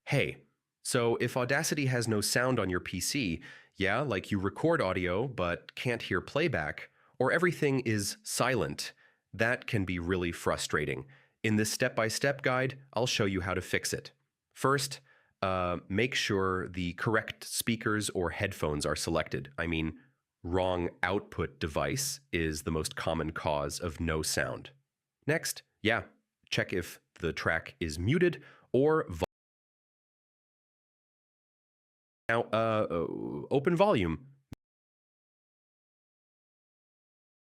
Hey, so if Audacity has no sound on your PC, yeah, like you record audio but can't hear playback, or everything is silent, that can be really frustrating. In this step-by-step guide, I'll show you how to fix it. First, make sure the correct speakers or headphones are selected. I mean, wrong output device is the most common cause of no sound. Next, yeah, check if the track is muted or now, open volume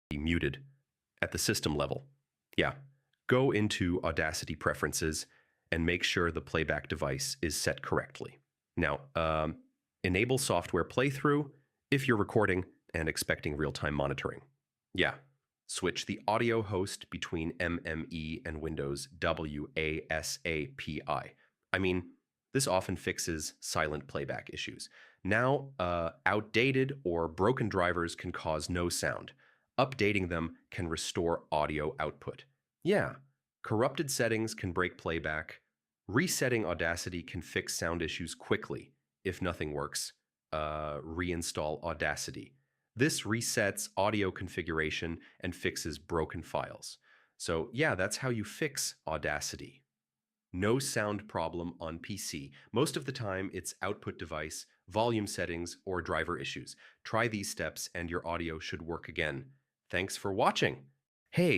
be muted at the system level. Yeah, go into Audacity preferences and make sure the playback device is set correctly. Now, enable software playthrough if you're recording and expecting real-time monitoring. Yeah, switch the audio host between MME and Windows WASAPI. I mean, this often fixes silent playback issues. Now, outdated or broken drivers can cause no sound. Updating them can restore audio output. Yeah, corrupted settings can break playback. Resetting Audacity can fix sound issues quickly. If nothing works, reinstall Audacity. This resets audio configuration and fixes broken files. So yeah, that's how you fix Audacity. No sound problem on PC. Most of the time, it's output device, volume settings, or driver issues. Try these steps and your audio should work again. Thanks for watching. Hey,